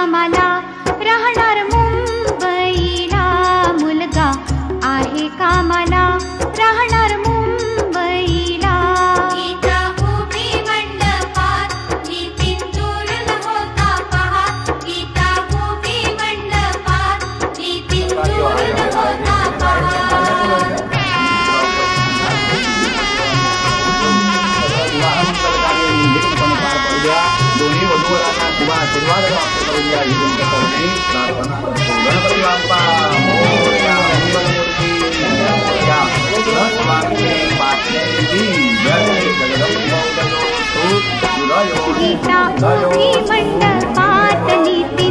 कामाला राहणार मुंबईला, मुलगा आहे कामाला राहणार मुंबईला. गीता उभी मंडपात नितीन दुरून होता पहा, गीता उभी मंडपात नितीन दुरून होता पहा. दोन्ही वधूवरांना किंवा आशीर्वाद प्राप्त करून द्या ही तुमच्या चरणी प्रार्थना करतो. गणपती बाप्पा मोरया, मंगलमूर्ती मोरया, स्वामी पार्वती जय, जगदंबा उदयो सुत उदयो गीता उभी मंडपात नितीन